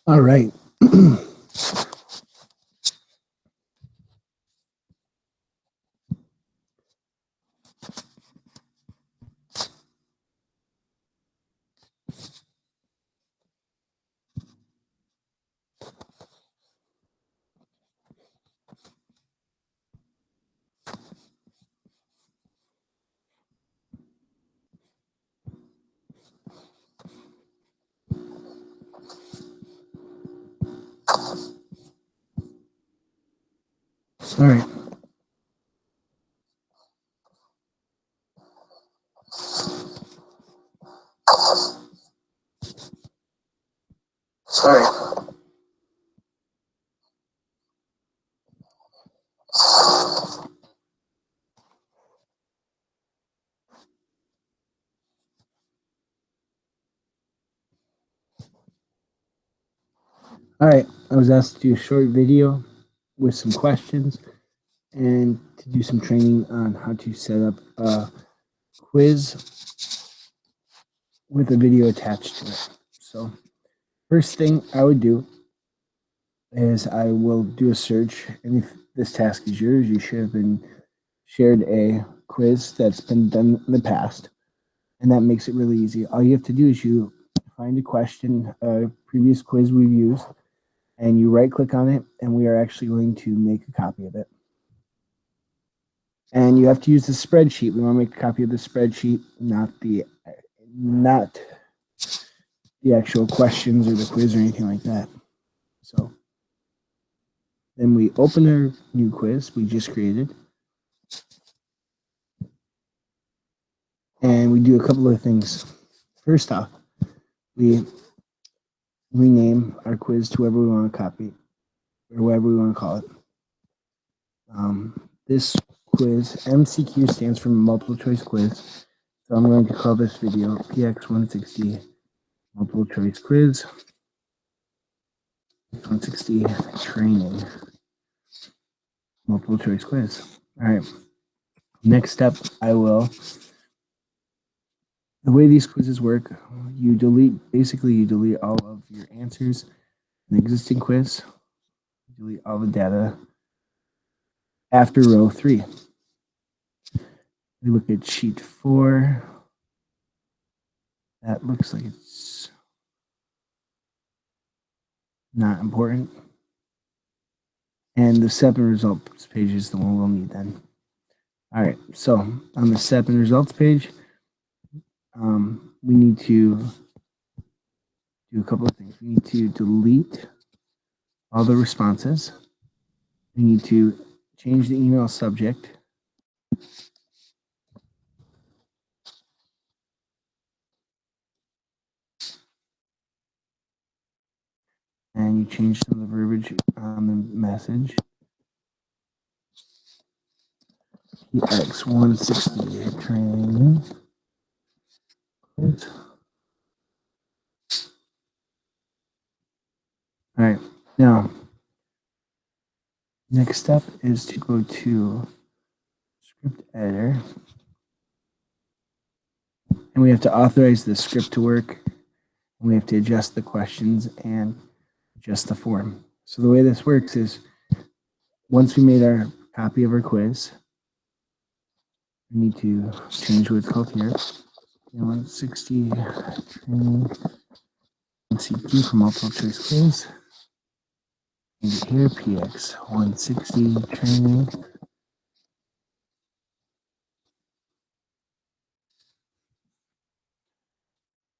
All right. All right. Sorry. All right. I was asked to do a short video with some questions and to do some training on how to set up a quiz with a video attached to it. So, first thing I would do is I will do a search. And if this task is yours, you should have been shared a quiz that's been done in the past. And that makes it really easy. All you have to do is you find a question, a previous quiz we've used, and you right click on it, and we are actually going to make a copy of it. And you have to use the spreadsheet. We want to make a copy of the spreadsheet, not the actual questions or the quiz or anything like that. So then we open our new quiz we just created, and we do a couple of things. First off, we rename our quiz to whatever we want to copy or whatever we want to call it. This quiz, MCQ, stands for multiple choice quiz. So I'm going to call this video PX160 multiple choice quiz, 160 training, multiple choice quiz. All right. Next step, the way these quizzes work, you delete all of your answers in the existing quiz, delete all the data after row 3. We look at sheet 4. That looks like it's not important. And the 7 results page is the one we'll need then. All right, so on the 7 results page, we need to do a couple of things. We need to delete all the responses. We need to change the email subject. And you change some of the verbiage on the message. PX160 training. All right, now, next step is to go to script editor. And we have to authorize the script to work. And we have to adjust the questions and adjust the form. So the way this works is once we made our copy of our quiz, we need to change what's called here. 160 training MCQ for multiple choice quiz. And here, PX 160 training.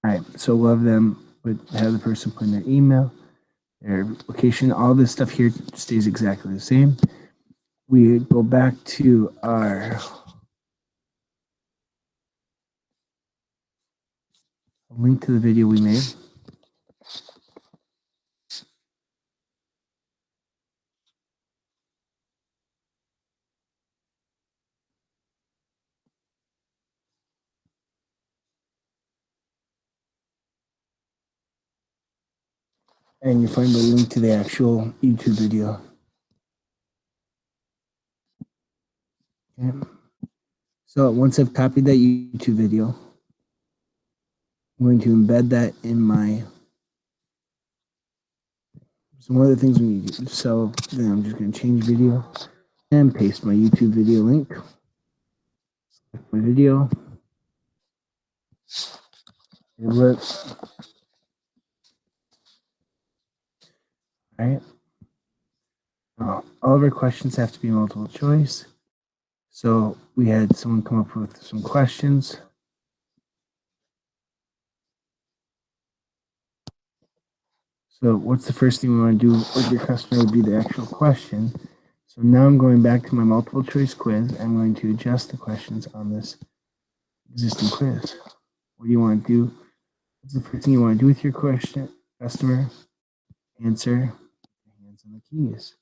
All right, so we'll have the person put in their email, their location, all this stuff here stays exactly the same. We go back to our link to the video we made. And you find the link to the actual YouTube video. Okay. So once I've copied that YouTube video, I'm going to embed that in my some other things we need to do. So then I'm just going to change video and paste my YouTube video link. Select my video. It works. All right. All of our questions have to be multiple choice. So we had someone come up with some questions. So what's the first thing we want to do with your customer would be the actual question. So now I'm going back to my multiple choice quiz. I'm going to adjust the questions on this existing quiz. What do you want to do? What's the first thing you want to do with your question, customer? Answer, hands on the keys.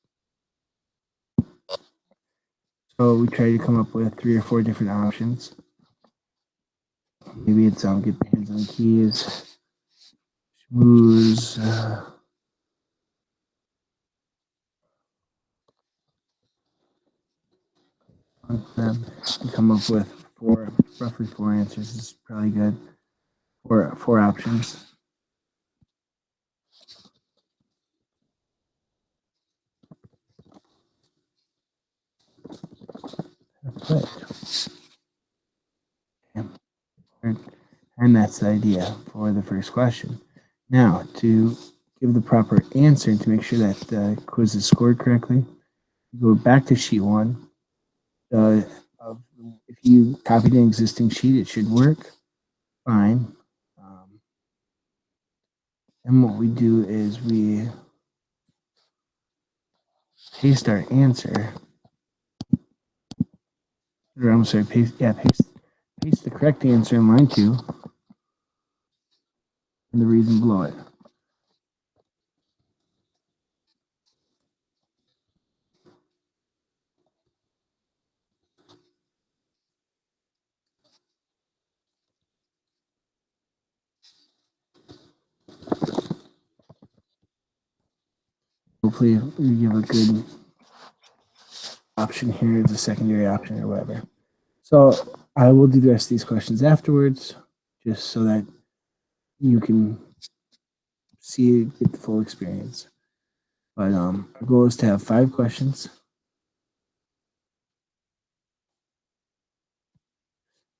So we try to come up with 3 or 4 different options. Maybe it's get the hands on the keys, schmooze, come up with roughly 4 answers is probably good. 4 options. And that's the idea for the first question. Now, to give the proper answer and to make sure that the quiz is scored correctly, go back to sheet 1. If you copied an existing sheet, it should work fine. And what we do is we paste our answer. Or I'm sorry, paste the correct answer in line 2 and the reason below it. Hopefully we give a good option here as a secondary option or whatever. So I will do the rest of these questions afterwards, just so that you can get the full experience. But our goal is to have 5 questions.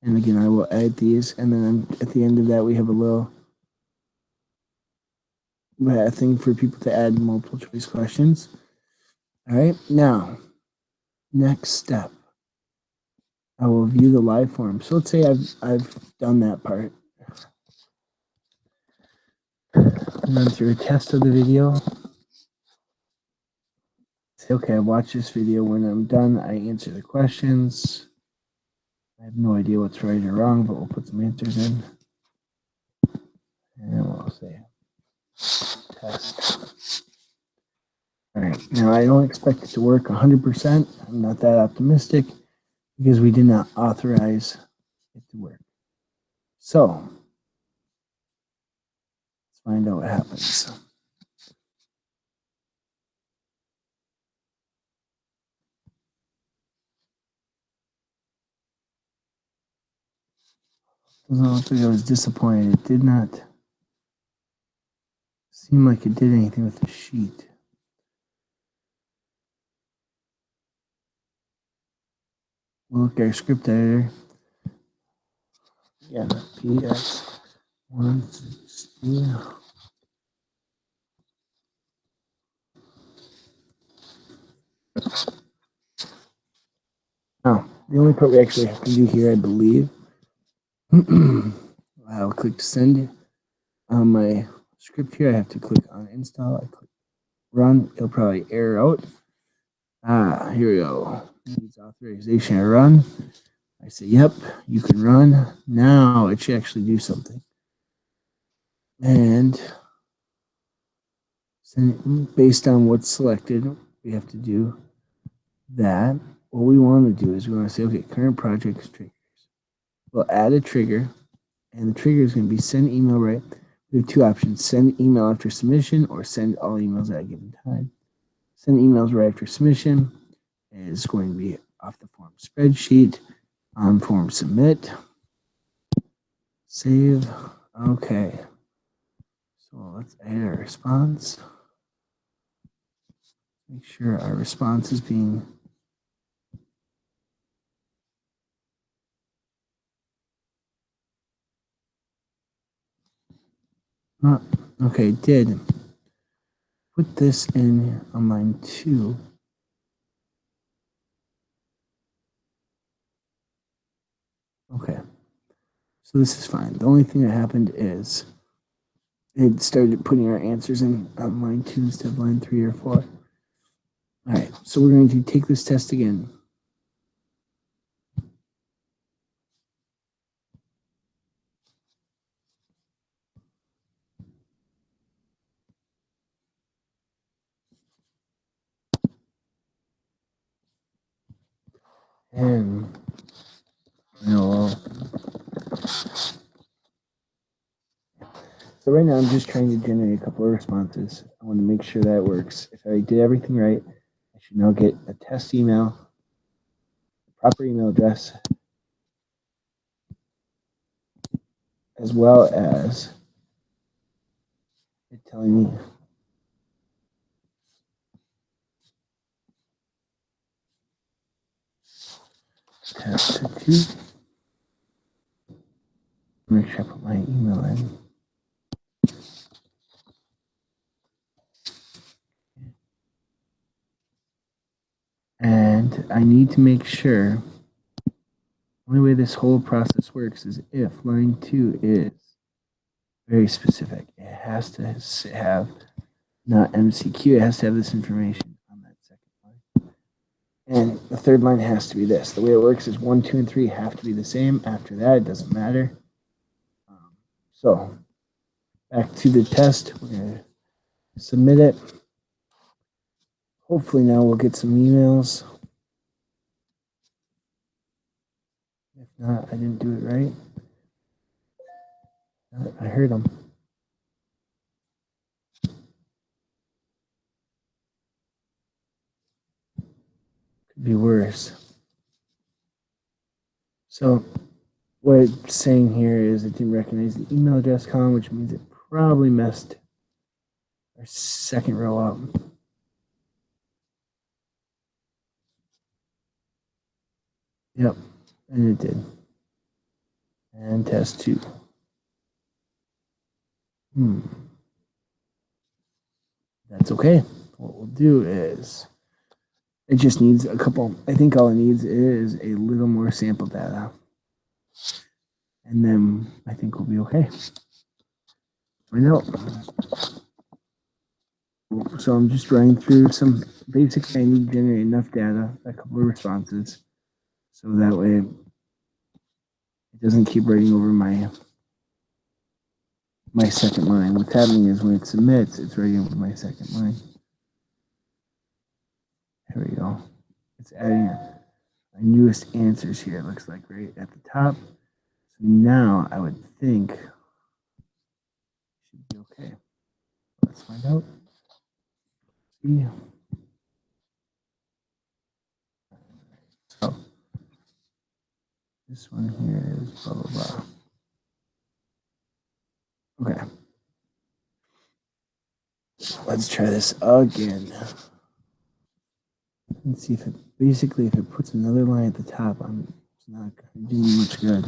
And again, I will edit these, and then at the end of that, we have a little thing for people to add multiple choice questions. All right, now, next step. I will view the live form. So let's say I've done that part. Run through a test of the video. Say, okay, I watched this video. When I'm done, I answer the questions. I have no idea what's right or wrong, but we'll put some answers in. And we'll say test. All right, now I don't expect it to work 100%. I'm not that optimistic because we did not authorize it to work. So let's find out what happens. Doesn't look like I was disappointed. It did not seem like it did anything with the sheet. We'll look at our script editor. Yeah, PS160. Now, the only part we actually have to do here, I believe, I'll click send. On my script here, I have to click on install. I click run. It'll probably error out. Here we go. Needs authorization to run. I say, yep, you can run. Now it should actually do something. And based on what's selected, we have to do that. What we want to do is we want to say, okay, current project triggers. We'll add a trigger, and the trigger is going to be send email right. We have 2 options: send email after submission or send all emails at a given time. Send emails right after submission is going to be off the form spreadsheet on form submit. Save. Okay. So let's add a response. Make sure our response is being okay, did put this in on line 2. Okay, so this is fine. The only thing that happened is it started putting our answers in on line 2 instead of line 3 or 4. All right, so we're going to take this test again. And so right now I'm just trying to generate a couple of responses. I want to make sure that works. If I did everything right, I should now get a test email, proper email address, as well as it telling me test 2. Make sure I put my email in. And I need to make sure the only way this whole process works is if line 2 is very specific. It has to have not MCQ, it has to have this information on that second line. And the third line has to be this. The way it works is 1, 2, and 3 have to be the same. After that, it doesn't matter. So back to the test. We're going to submit it. Hopefully now we'll get some emails. If not, I didn't do it right. I heard them. Could be worse. So what it's saying here is it didn't recognize the email address column, which means it probably messed our second row up. Yep, and it did. And test 2. That's okay. What we'll do is it just needs a couple. I think all it needs is a little more sample data. And then I think we'll be okay. Find out. So I'm just running through some basic. I need to generate enough data, a couple of responses, so that way it doesn't keep writing over my second line. What's happening is when it submits, it's writing over my second line. There we go. It's adding my newest answers here. It looks like right at the top. So now I would think it should be okay. Let's find out. See. So this one here is blah blah blah. Okay. Let's try this again. Let's see if it basically if it puts another line at the top, it's not doing much good.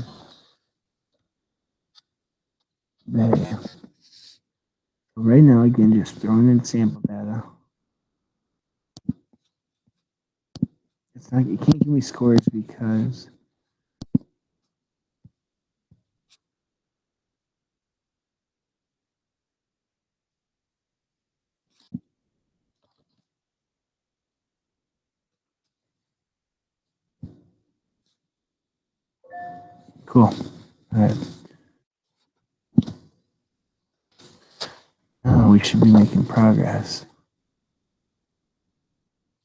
Okay. So right now, again, just throwing in sample data. It's not. It can't give me scores because cool. All right. Now we should be making progress.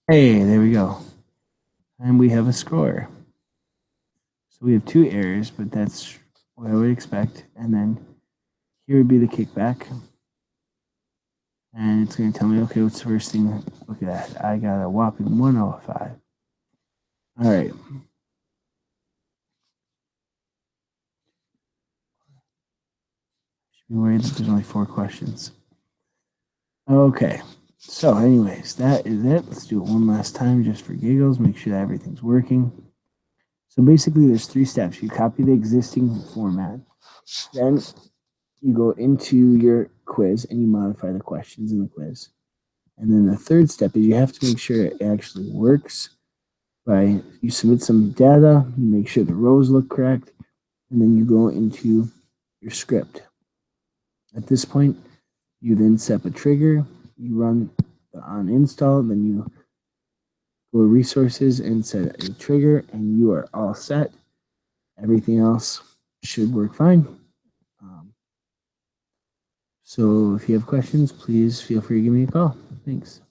Hey, there we go. And we have a score. So we have 2 errors, but that's what I would expect. And then here would be the kickback. And it's going to tell me, okay, what's the first thing? Look at that. I got a whopping 105. All right. Should be worried that there's only 4 questions. Okay. So anyways, that is it. Let's do it one last time just for giggles. Make sure that everything's working. So basically there's 3 steps. You copy the existing format. Then you go into your quiz and you modify the questions in the quiz. And then the third step is you have to make sure it actually works by you submit some data, you make sure the rows look correct, and then you go into your script. At this point, you then set a trigger, you run the on install, then you go to resources and set a trigger, and you are all set. Everything else should work fine. So if you have questions, please feel free to give me a call. Thanks.